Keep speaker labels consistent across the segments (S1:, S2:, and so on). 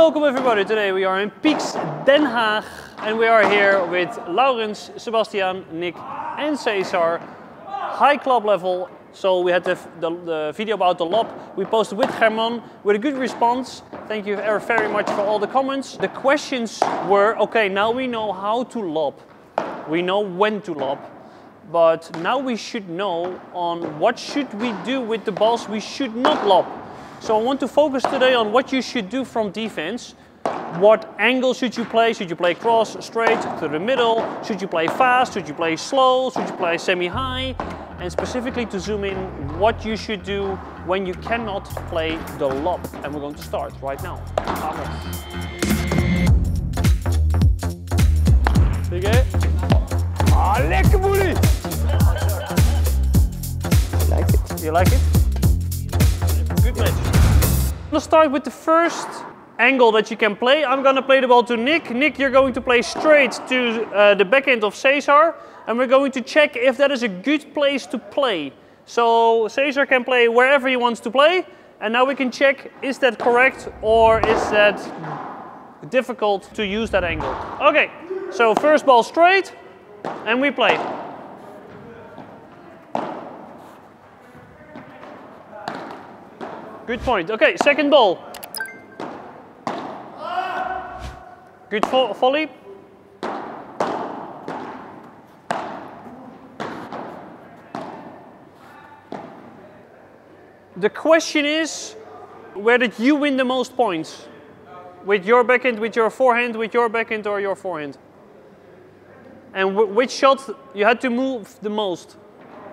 S1: Welcome everybody. Today we are in Peakz Den Haag and we are here with Laurens, Sebastian, Nick and Cesar. High club level. So we had the video about the LOB we posted with German with a good response. Thank you very much for all the comments. The questions were, okay, now we know how to LOB. We know when to LOB. But now we should know on what should we do with the balls we should not LOB. So I want to focus today on what you should do from defense. What angle should you play? Should you play cross, straight, to the middle? Should you play fast? Should you play slow? Should you play semi-high? And specifically to zoom in, what you should do when you cannot play the LOB. And we're going to start right now. Oké.
S2: Ah, lekker boelie!
S1: I like it. You like it? Good match. Let's start with the first angle that you can play. I'm going to play the ball to Nick. Nick, you're going to play straight to the backhand of Cesar. And we're going to check if that is a good place to play. So Cesar can play wherever he wants to play. And now we can check, is that correct or is that difficult to use that angle? Okay, so first ball straight and we play. Good point. Okay, second ball. Good volley. The question is, where did you win the most points? With your backhand, with your forehand, with your backhand or your forehand? And which shot you had to move the most?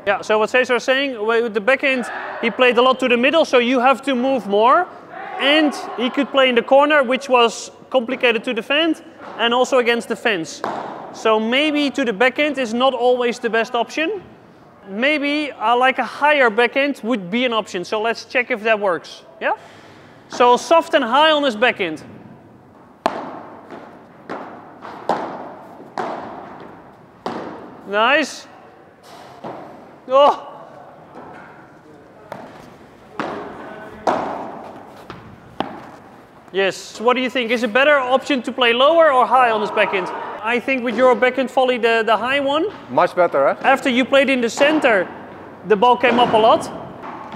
S1: Yeah, so what Cesar is saying, with the backhand, he played a lot to the middle, so you have to move more. And he could play in the corner, which was complicated to defend, and also against the fence. So maybe to the backhand is not always the best option. Maybe like a higher backhand would be an option. So let's check if that works. Yeah? So soft and high on his backhand. Nice. Oh. Yes. What do you think? Is it better option to play lower or high on his backhand? I think with your backhand volley, the high one.
S2: Much better, eh?
S1: After you played in the center, the ball came up a lot.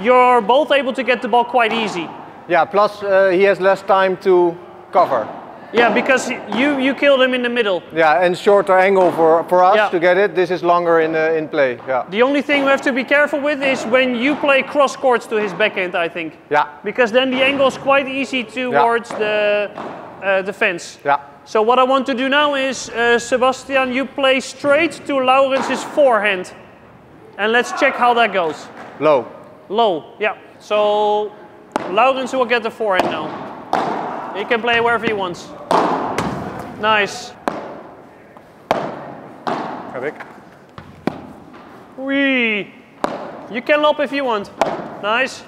S1: You're both able to get the ball quite easy.
S2: Yeah, plus he has less time to cover.
S1: Yeah, because you killed him in the middle.
S2: Yeah, and shorter angle for us to get it. This is longer in play. Yeah.
S1: The only thing we have to be careful with is when you play cross courts to his backhand, I think.
S2: Yeah.
S1: Because then the angle is quite easy towards the fence.
S2: Yeah.
S1: So what I want to do now is, Sebastian, you play straight to Laurens' forehand. And let's check how that goes.
S2: Low.
S1: Low, yeah. So Laurens will get the forehand now. He can play wherever he wants. Nice. Wee. You can lob if you want. Nice.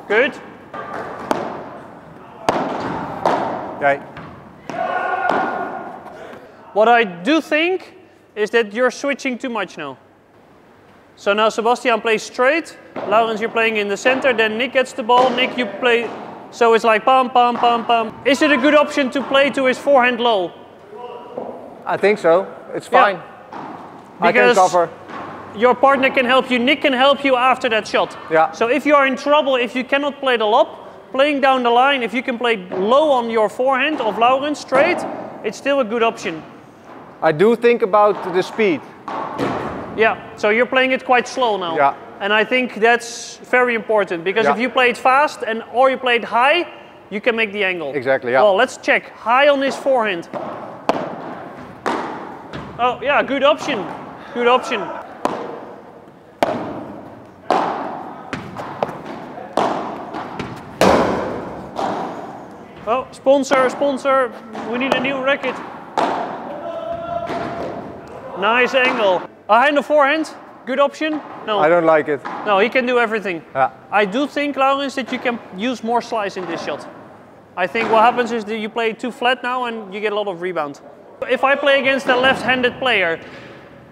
S1: Good.
S2: Okay.
S1: What I do think is that you're switching too much now. So now Sebastian plays straight, Laurens you're playing in the center, then Nick gets the ball, Nick you play, so it's like pam, pam, pam, pam. Is it a good option to play to his forehand low?
S2: I think so, it's fine.
S1: Yeah.
S2: I can cover.
S1: Your partner can help you, Nick can help you after that shot.
S2: Yeah.
S1: So if you are in trouble, if you cannot play the lob, playing down the line, if you can play low on your forehand of Laurens straight, it's still a good option.
S2: I do think about the speed.
S1: Yeah, so you're playing it quite slow now.
S2: Yeah.
S1: And I think that's very important because if you play it fast or you play it high, you can make the angle.
S2: Exactly, yeah.
S1: Well, let's check. High on his forehand. Oh, yeah, good option. Good option. Oh, sponsor, we need a new racket. Nice angle. High on the forehand, good option? No.
S2: I don't like it.
S1: No, he can do everything.
S2: Yeah.
S1: I do think, Laurens, that you can use more slice in this shot. I think what happens is that you play too flat now and you get a lot of rebound. If I play against a left-handed player,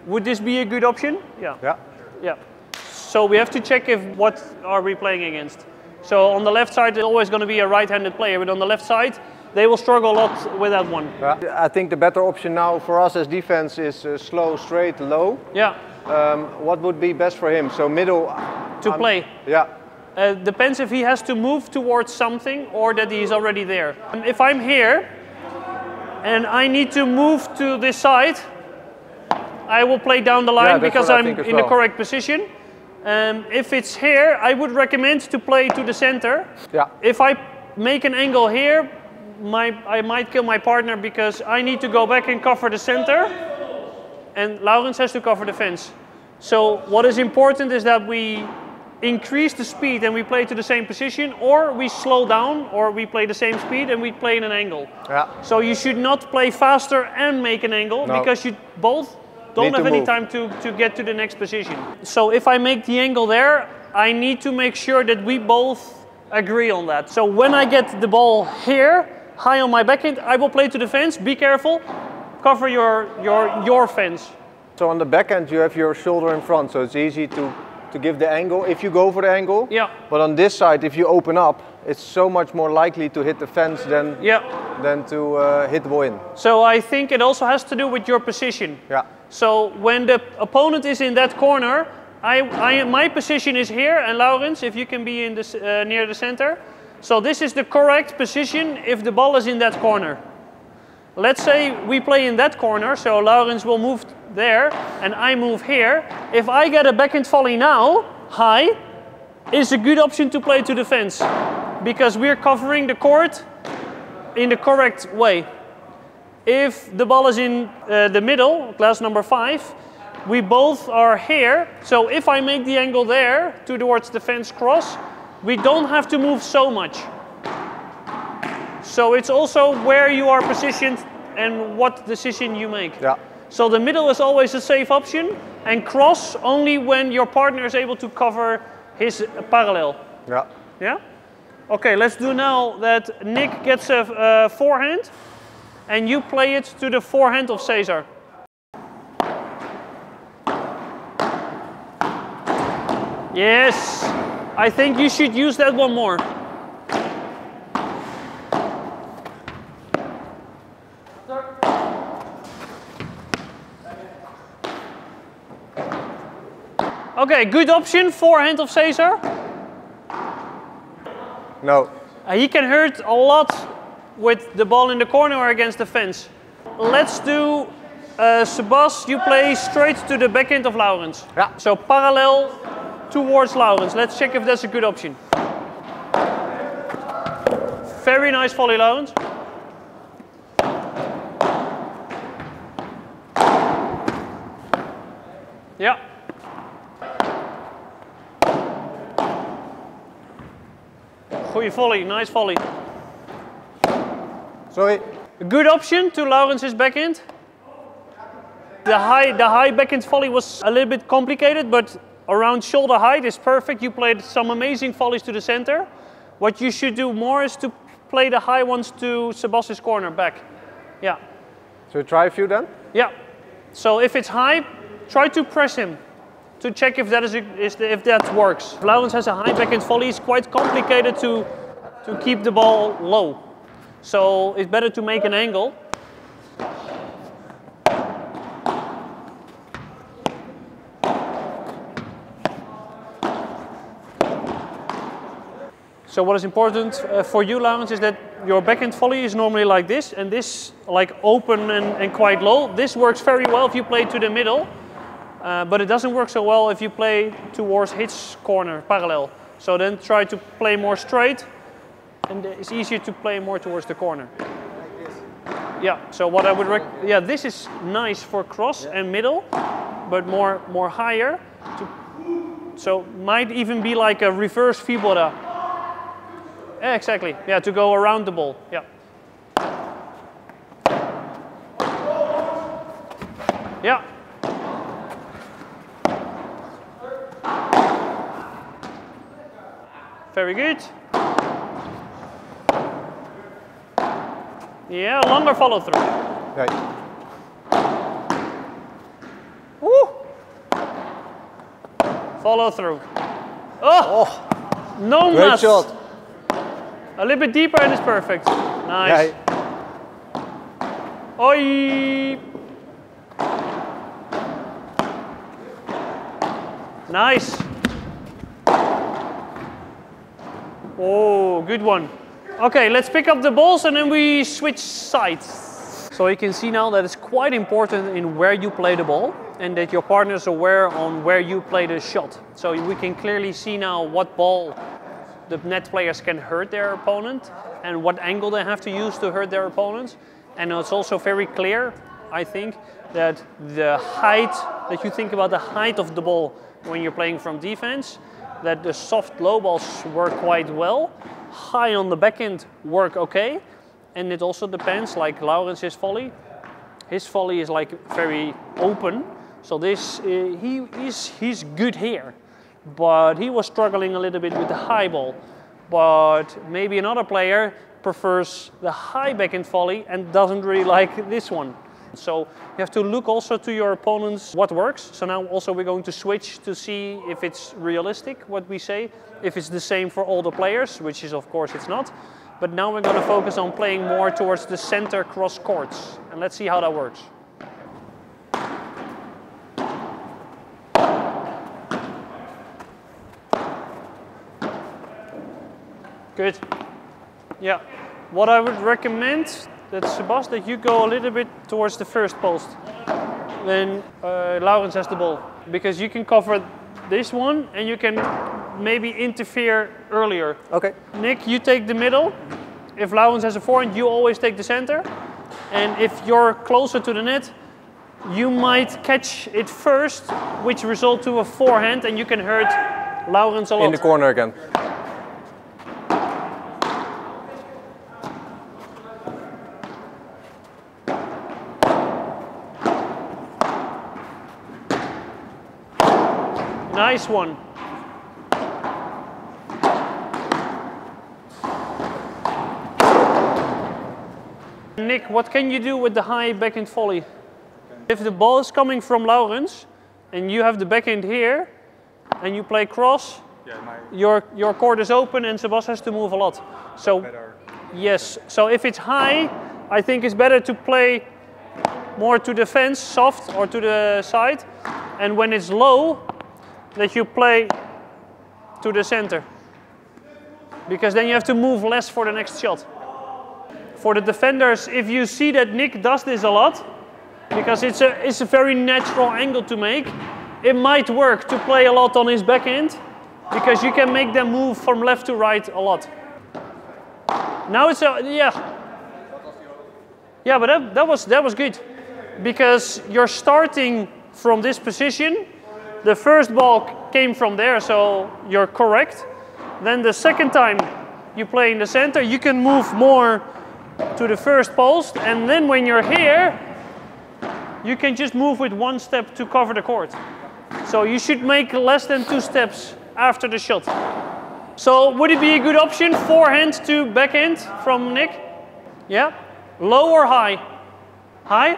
S1: would this be a good option? Yeah.
S2: Yeah.
S1: Yeah. So we have to check if what are we playing against. So on the left side, there's always going to be a right-handed player, but on the left side, they will struggle a lot with that one.
S2: Yeah. I think the better option now for us as defense is slow, straight, low.
S1: Yeah.
S2: What would be best for him? So middle.
S1: To play.
S2: Yeah.
S1: Depends if he has to move towards something or that he's already there. If I'm here and I need to move to this side, I will play down the line because I'm in the correct position. If it's here, I would recommend to play to the center.
S2: Yeah.
S1: If I make an angle here, I might kill my partner because I need to go back and cover the center, and Laurens has to cover the fence. So what is important is that we increase the speed and we play to the same position, or we slow down, or we play the same speed and we play in an angle.
S2: Yeah.
S1: So you should not play faster and make an angle, because you both don't have any time to get to the next position. So if I make the angle there, I need to make sure that we both agree on that. So when I get the ball here, high on my backhand, I will play to the fence. Be careful, cover your fence.
S2: So on the backhand you have your shoulder in front, so it's easy to give the angle if you go for the angle.
S1: Yeah.
S2: But on this side, if you open up, it's so much more likely to hit the fence than to hit the ball in.
S1: So I think it also has to do with your position.
S2: Yeah.
S1: So when the opponent is in that corner, my position is here, and Laurens, if you can be in this, near the center. So this is the correct position if the ball is in that corner. Let's say we play in that corner, so Laurens will move there and I move here. If I get a backhand volley now, high, it's a good option to play to the fence because we're covering the court in the correct way. If the ball is in the middle, glass number 5, we both are here. So if I make the angle there towards the fence cross, we don't have to move so much. So it's also where you are positioned and what decision you make.
S2: Yeah.
S1: So the middle is always a safe option, and cross only when your partner is able to cover his parallel.
S2: Yeah.
S1: Yeah? Okay, let's do now that Nick gets a forehand and you play it to the forehand of Cesar. Yes, I think you should use that one more. Okay, good option, forehand of Cesar.
S2: No.
S1: He can hurt a lot with the ball in the corner or against the fence. Let's do, Sebas, you play straight to the backhand of Laurens.
S2: Yeah.
S1: So parallel towards Laurens. Let's check if that's a good option. Very nice volley, Laurens. Yeah. Goeie volley, nice volley.
S2: Sorry.
S1: A good option to Laurens' backhand. The high backhand volley was a little bit complicated, but around shoulder height is perfect. You played some amazing volleys to the center. What you should do more is to play the high ones to Sebas' corner back. Yeah.
S2: So try a few then?
S1: Yeah. So if it's high, try to press him to check if that if that works. If Laurens has a high backhand volley, it's quite complicated to keep the ball low. So it's better to make an angle. So what is important for you, Laurens, is that your backhand volley is normally like this, and this like open and quite low. This works very well if you play to the middle, but it doesn't work so well if you play towards his corner, parallel. So then try to play more straight, and it's easier to play more towards the corner. Like this. Yeah, so what I would this is nice for cross and middle, but more higher. So might even be like a reverse Vibora. Yeah, exactly. Yeah, to go around the ball. Yeah. Yeah. Very good. Yeah, longer follow through.
S2: Right.
S1: Follow through. Oh! No
S2: Great
S1: must.
S2: shot.
S1: A little bit deeper and it's perfect. Nice. Oi! Nice. Oh, good one. Okay, let's pick up the balls and then we switch sides. So you can see now that it's quite important in where you play the ball and that your partner is aware on where you play the shot. So we can clearly see now what ball the net players can hurt their opponent and what angle they have to use to hurt their opponents. And it's also very clear, I think, that the height, that you think about the height of the ball when you're playing from defense, that the soft low balls work quite well, high on the backhand work okay, and it also depends, like Laurens's volley. His volley is like very open, so this he's good here, but he was struggling a little bit with the high ball. But maybe another player prefers the high backhand volley and doesn't really like this one. So you have to look also to your opponents what works. So now also we're going to switch to see if it's realistic what we say, if it's the same for all the players, which is of course it's not. But now we're going to focus on playing more towards the center cross courts. And let's see how that works. Good. Yeah. What I would recommend that Sebas, that you go a little bit towards the first post when Laurens has the ball. Because you can cover this one and you can maybe interfere earlier.
S2: Okay.
S1: Nick, you take the middle. If Laurens has a forehand, you always take the center. And if you're closer to the net, you might catch it first, which result to a forehand, and you can hurt Laurens a lot.
S2: In the corner again.
S1: Nice one. Nick, what can you do with the high backhand volley? If the ball is coming from Laurens and you have the backhand here and you play cross, your court is open and Sebas has to move a lot. So yes, so if it's high, I think it's better to play more to the fence, soft, or to the side. And when it's low, that you play to the center. Because then you have to move less for the next shot. For the defenders, if you see that Nick does this a lot, because it's a very natural angle to make, it might work to play a lot on his backhand, because you can make them move from left to right a lot. Now it's yeah, but that was good, because you're starting from this position. The first ball came from there, so you're correct. Then the second time you play in the center, you can move more to the first post, and then when you're here, you can just move with one step to cover the court. So you should make less than 2 steps after the shot. So would it be a good option, forehand to backhand from Nick? Yeah? Low or high? High?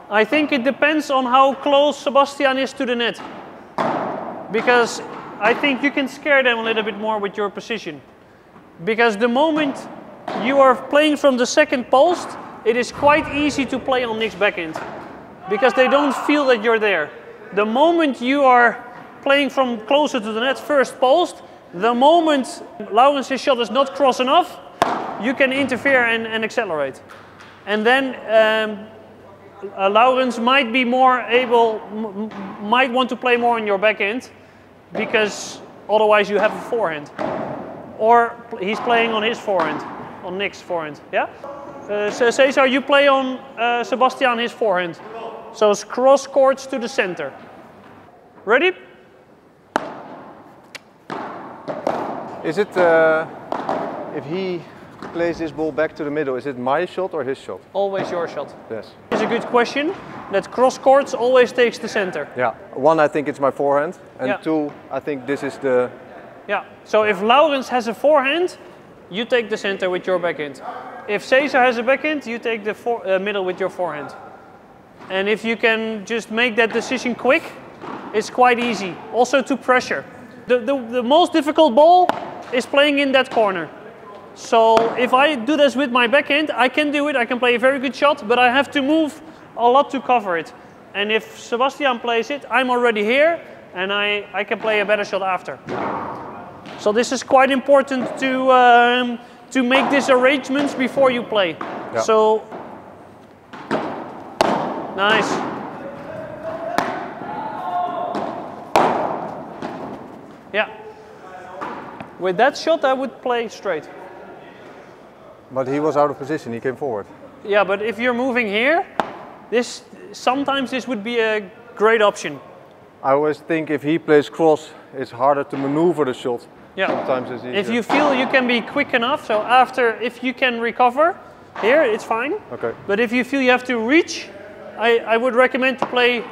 S1: I think it depends on how close Sebastian is to the net. Because I think you can scare them a little bit more with your position. Because the moment you are playing from the second post, it is quite easy to play on Nick's backhand. Because they don't feel that you're there. The moment you are playing from closer to the net, first post, the moment Laurens' shot is not cross enough, you can interfere and accelerate. And then Laurens might be more able, might want to play more on your backhand, because otherwise you have a forehand. Or he's playing on his forehand, on Nick's forehand, yeah? So Cesar, you play on Sebastian his forehand. So it's cross courts to the center. Ready?
S2: Is it, if he plays this ball back to the middle, is it my shot or his shot?
S1: Always your shot.
S2: Yes.
S1: It's a good question. That cross courts always takes the center.
S2: Yeah. 1, I think it's my forehand, and
S1: yeah.
S2: 2, I think this is the...
S1: Yeah. So if Laurens has a forehand, you take the center with your backhand. If Cesar has a backhand, you take the middle with your forehand. And if you can just make that decision quick, it's quite easy. Also to pressure. The most difficult ball is playing in that corner. So if I do this with my backhand, I can do it, I can play a very good shot, but I have to move a lot to cover it. And if Sebastian plays it, I'm already here, and I can play a better shot after. So this is quite important to make these arrangements before you play.
S2: Yeah.
S1: So, nice. Yeah. With that shot, I would play straight.
S2: But he was out of position, he came forward.
S1: Yeah, but if you're moving here, sometimes this would be a great option.
S2: I always think if he plays cross, it's harder to maneuver the shot.
S1: Yeah.
S2: Sometimes it's easier.
S1: If you feel you can be quick enough, so if you can recover here, it's fine.
S2: Okay.
S1: But if you feel you have to reach, I would recommend to play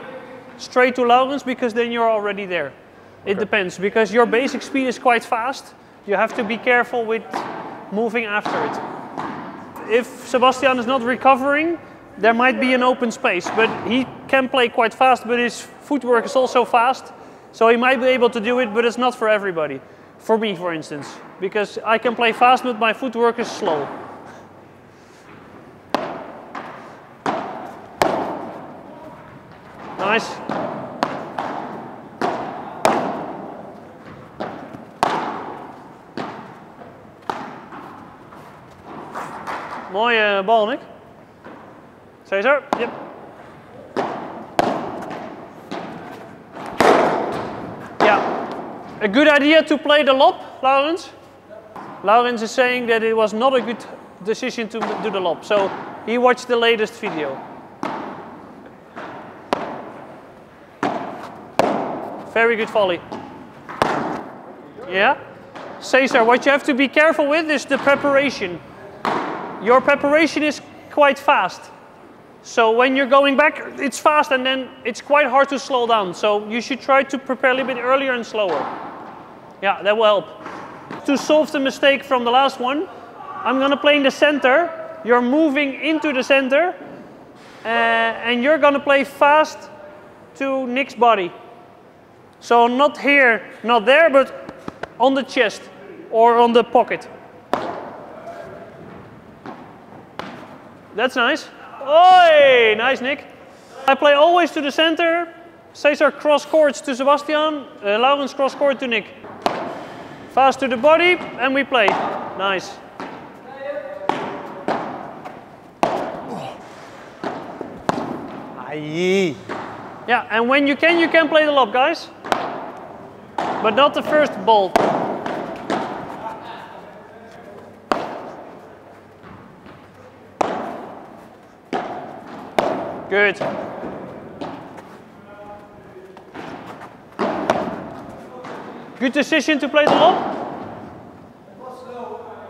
S1: straight to Laurens, because then you're already there. It depends, because your basic speed is quite fast. You have to be careful with moving after it. If Sebastian is not recovering, there might be an open space, but he can play quite fast, but his footwork is also fast, so he might be able to do it, but it's not for everybody. For me, for instance, because I can play fast, but my footwork is slow. Nice. Mooie bal, Nick. Cesar, yep. Yeah. A good idea to play the lob, Laurens. Laurens is saying that it was not a good decision to do the lob, so he watched the latest video. Very good volley. Yeah. Cesar, what you have to be careful with is the preparation. Your preparation is quite fast. So when you're going back, it's fast, and then it's quite hard to slow down. So you should try to prepare a little bit earlier and slower. Yeah, that will help. To solve the mistake from the last one, I'm going to play in the center. You're moving into the center, and you're going to play fast to Nick's body. So not here, not there, but on the chest or on the pocket. That's nice. Oi, nice, Nick. I play always to the center. Cesar cross courts to Sebastian. Laurens cross court to Nick. Fast to the body, and we play. Nice.
S2: Aye.
S1: Yeah, and when you can play the lob, guys. But not the first ball. Good. Good decision to play the lob?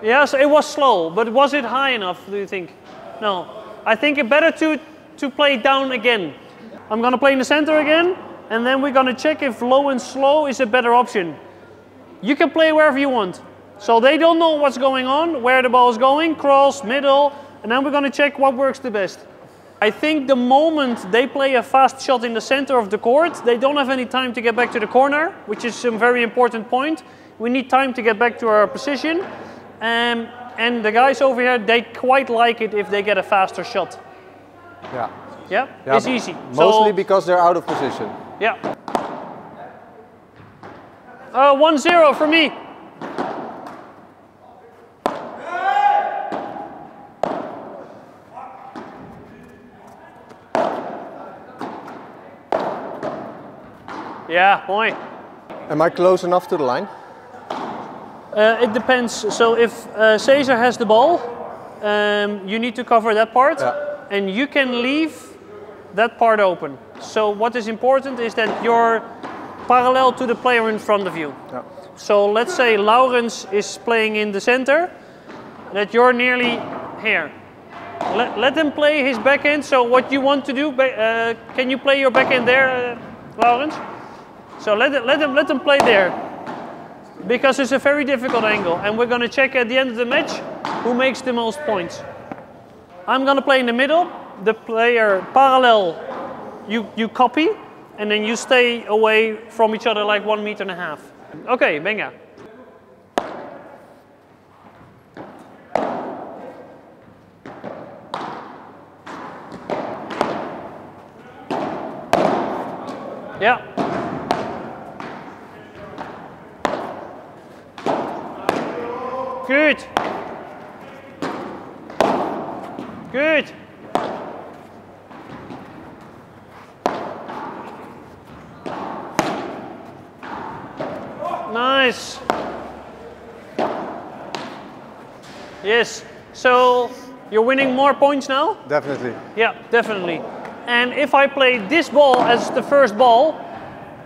S1: Yes, it was slow, but was it high enough, do you think? No. I think it's better to play down again. I'm going to play in the center again, and then we're going to check if low and slow is a better option. You can play wherever you want. So they don't know what's going on, where the ball is going, cross, middle, and then we're going to check what works the best. I think the moment they play a fast shot in the center of the court, they don't have any time to get back to the corner, which is a very important point. We need time to get back to our position. And the guys over here, they quite like it if they get a faster shot.
S2: Yeah.
S1: Yeah, yeah, it's easy.
S2: Mostly because they're out of position.
S1: Yeah. 1-0 for me. Yeah, mooi.
S2: Am I close enough to the line?
S1: It depends. So if Cesar has the ball, you need to cover that part, and you can leave that part open. So what is important is that you're parallel to the player in front of you. Yeah. So let's say Laurens is playing in the center, that you're nearly here. Let him play his backhand. So what you want to do, can you play your backhand there, Laurens? So let them play there, because it's a very difficult angle, and we're going to check at the end of the match who makes the most points. I'm going to play in the middle. The player parallel, you copy, and then you stay away from each other like 1.5 meters. Okay, venga. Yeah. Good. Good. Nice. Yes. So you're winning more points now?
S2: Definitely.
S1: Yeah, definitely. And if I play this ball as the first ball,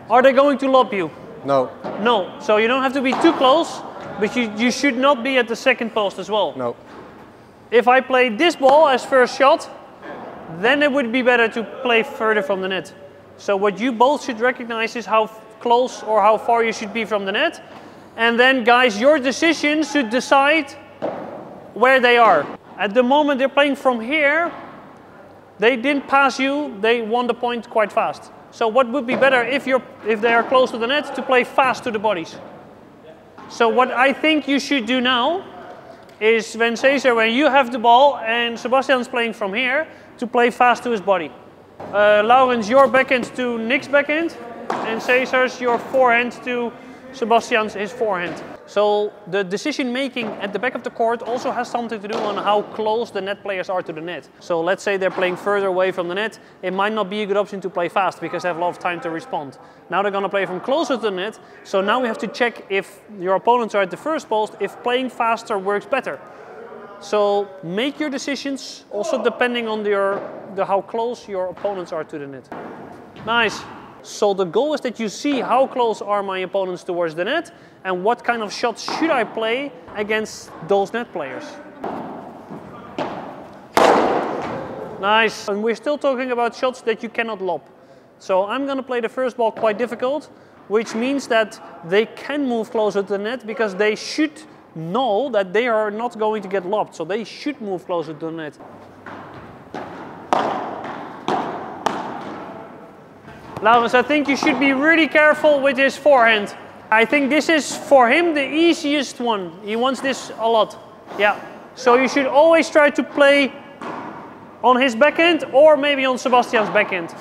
S1: are they going to lob you?
S2: No.
S1: No. So you don't have to be too close, but you should not be at the second post as well.
S2: No.
S1: If I play this ball as first shot, then it would be better to play further from the net. So what you both should recognize is how close or how far you should be from the net. And then guys, your decision should decide where they are. At the moment they're playing from here, they didn't pass you, they won the point quite fast. So what would be better if they are close to the net, to play fast to the bodies. So what I think you should do now is when you have the ball and Sebastian's playing from here, to play fast to his body. Laurens, your backhand to Nick's backhand, and Cesar's your forehand to Sebastian's his forehand. So the decision making at the back of the court also has something to do on how close the net players are to the net. So let's say they're playing further away from the net, it might not be a good option to play fast because they have a lot of time to respond. Now they're going to play from closer to the net, so now we have to check if your opponents are at the first post, if playing faster works better. So make your decisions also depending on how close your opponents are to the net. Nice. So the goal is that you see how close are my opponents towards the net and what kind of shots should I play against those net players. Nice. And we're still talking about shots that you cannot lob. So I'm going to play the first ball quite difficult, which means that they can move closer to the net because they should know that they are not going to get lobbed. So they should move closer to the net. Laurens, I think you should be really careful with his forehand. I think this is for him the easiest one. He wants this a lot. Yeah. So you should always try to play on his backhand or maybe on Sebastian's backhand.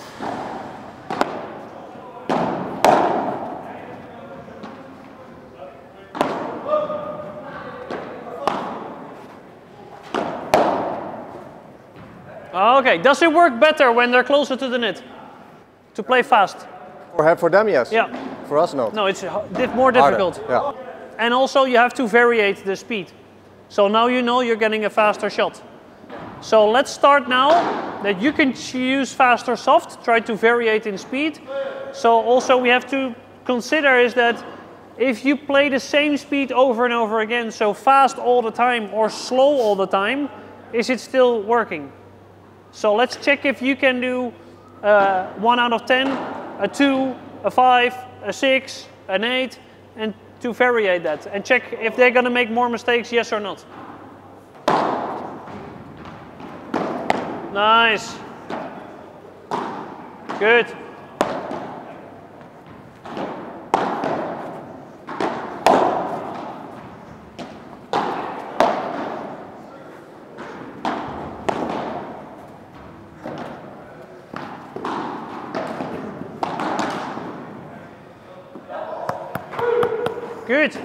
S1: Okay, does it work better when they're closer to the net? To play fast?
S2: For them, yes.
S1: Yeah.
S2: For us, no.
S1: No, it's more difficult.
S2: Yeah.
S1: And also you have to variate the speed. So now you know you're getting a faster shot. So let's start now that you can use fast or soft, try to variate in speed. So also we have to consider is that if you play the same speed over and over again, so fast all the time or slow all the time, is it still working? So let's check if you can do 1 out of 10, a 2, a 5, a 6, an 8, and to variate that. And check if they're going to make more mistakes, yes or not. Nice. Good. Good.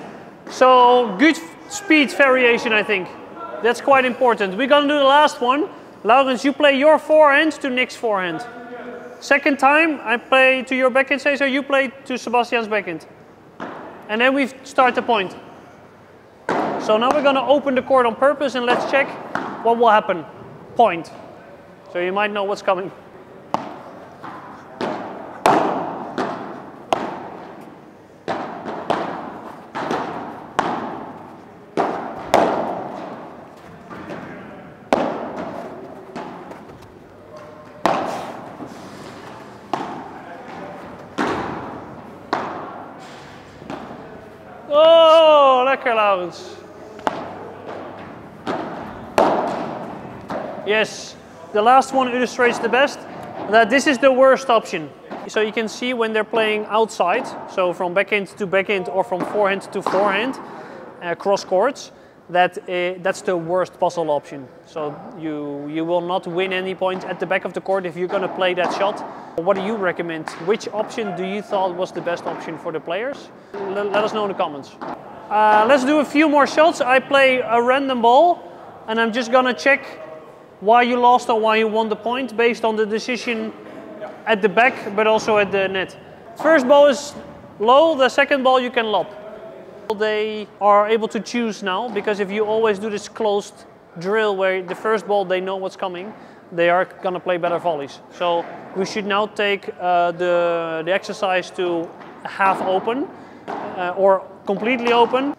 S1: So good speed variation, I think. That's quite important. We're going to do the last one. Laurens, you play your forehand to Nick's forehand. Second time, I play to your backhand, Cesar, you play to Sebastian's backhand. And then we start the point. So now we're going to open the court on purpose and let's check what will happen. Point. So you might know what's coming. Oh, lekker Laurens. Yes, the last one illustrates the best, that this is the worst option. So you can see when they're playing outside, so from backhand to backhand or from forehand to forehand, cross courts, that's the worst puzzle option. So you will not win any points at the back of the court if you're going to play that shot. What do you recommend? Which option do you thought was the best option for the players? Let us know in the comments. Let's do a few more shots. I play a random ball and I'm just going to check why you lost or why you won the point based on the decision at the back but also at the net. First ball is low, the second ball you can lob. They are able to choose now, because if you always do this closed drill where the first ball they know what's coming, they are going to play better volleys. So we should now take the exercise to half open or completely open.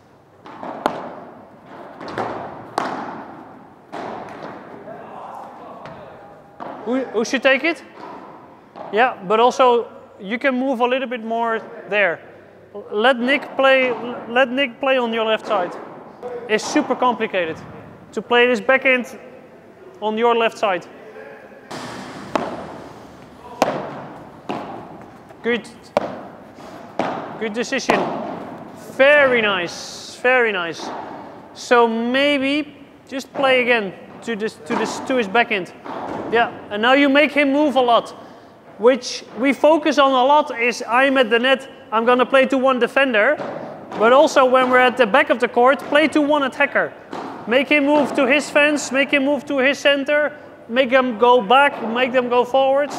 S1: Who should take it? Yeah, but also you can move a little bit more there. Let Nick play on your left side. It's super complicated to play this backhand on your left side. Good decision. Very nice, very nice. So maybe just play again to his backhand. Yeah, and now you make him move a lot, which we focus on a lot. Is I'm at the net, I'm going to play to one defender, but also when we're at the back of the court, play to one attacker. Make him move to his fence, make him move to his center, make them go back, make them go forwards.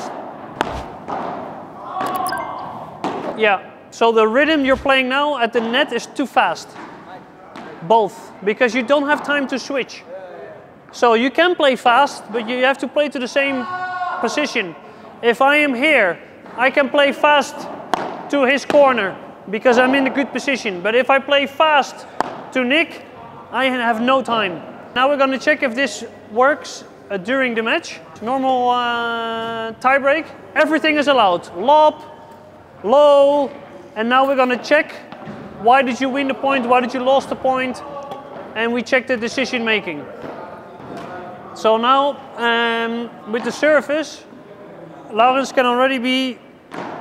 S1: Yeah, so the rhythm you're playing now at the net is too fast. Both, because you don't have time to switch. So you can play fast, but you have to play to the same position. If I am here, I can play fast to his corner because I'm in a good position. But if I play fast to Nick, I have no time. Now we're going to check if this works during the match. Normal tie break. Everything is allowed. Lob, low, and now we're going to check why did you win the point, why did you lose the point, and we check the decision making. So now with the service, Laurens can already be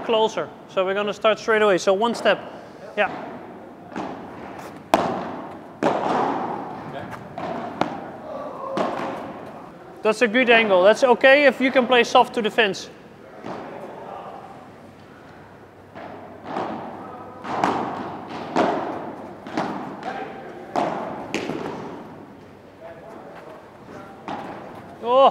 S1: closer. So we're going to start straight away. So one step. Yeah. That's a good angle. That's okay if you can play soft to the fence. Oh,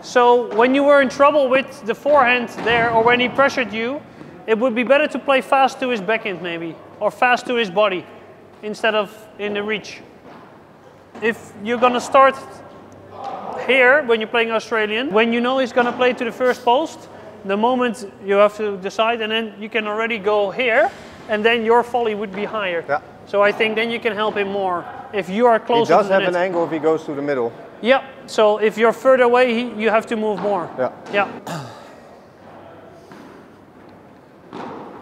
S1: so when you were in trouble with the forehand there, or when he pressured you, it would be better to play fast to his backhand maybe, or fast to his body, instead of in the reach. If you're going to start here, when you're playing Australian, when you know he's going to play to the first post, the moment you have to decide, and then you can already go here, and then your volley would be higher. Yeah. So I think then you can help him more if you are closer to the net.
S2: He does have an angle if he goes to the middle.
S1: Yeah, so if you're further away, you have to move more. Yeah. Yeah.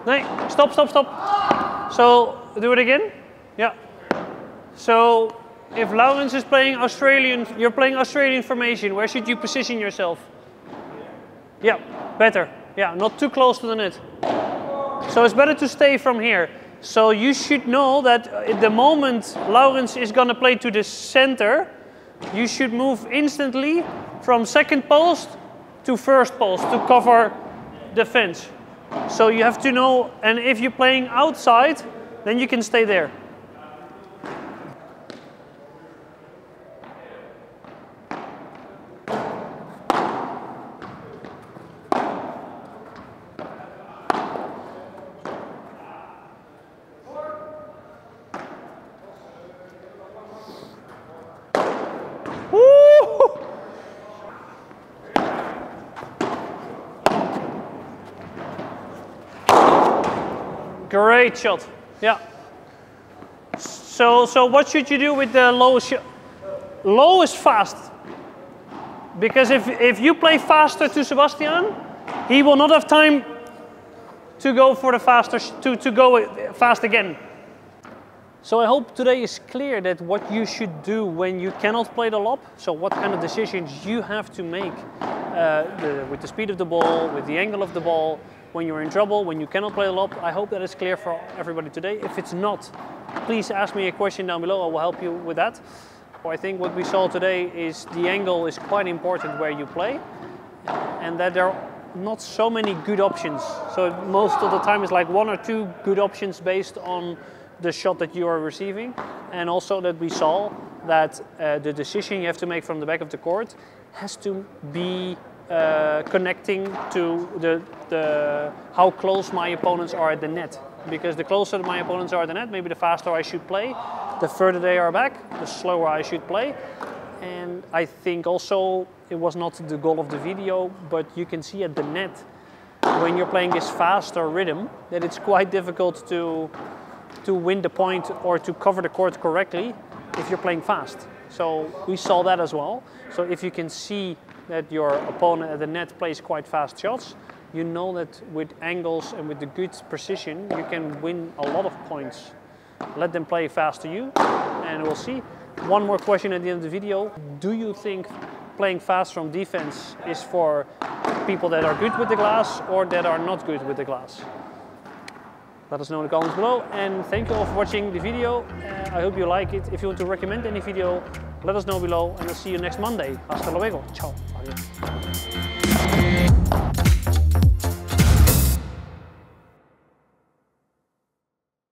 S1: No, stop, stop, stop. So, do it again. Yeah. So, if Laurens is playing Australian, you're playing Australian formation, where should you position yourself? Yeah, better. Yeah, not too close to the net. So it's better to stay from here. So you should know that at the moment Laurens is going to play to the center, you should move instantly from second post to first post to cover the fence. So you have to know, and if you're playing outside, then you can stay there. Great shot. Yeah. So what should you do with the low shot? Low is fast. Because if you play faster to Sebastian, he will not have time to go for the faster to go fast again. So I hope today is clear that what you should do when you cannot play the lob. So what kind of decisions you have to make with the speed of the ball, with the angle of the ball, when you're in trouble, when you cannot play the lob. I hope that is clear for everybody today. If it's not, please ask me a question down below. I will help you with that. I think what we saw today is the angle is quite important where you play, and that there are not so many good options. So most of the time it's like 1 or 2 good options based on the shot that you are receiving. And also that we saw that the decision you have to make from the back of the court has to be connecting to how close my opponents are at the net. Because the closer my opponents are at the net, maybe the faster I should play. The further they are back, the slower I should play. And I think also it was not the goal of the video, but you can see at the net, when you're playing this faster rhythm, that it's quite difficult to win the point or to cover the court correctly if you're playing fast. So we saw that as well. So if you can see that your opponent at the net plays quite fast shots, you know that with angles and with the good precision, you can win a lot of points. Let them play fast to you, and we'll see. One more question at the end of the video. Do you think playing fast from defense is for people that are good with the glass or that are not good with the glass? Let us know in the comments below, and thank you all for watching the video. I hope you like it. If you want to recommend any video, let us know below, and I'll see you next Monday. Hasta luego. Ciao. Adios.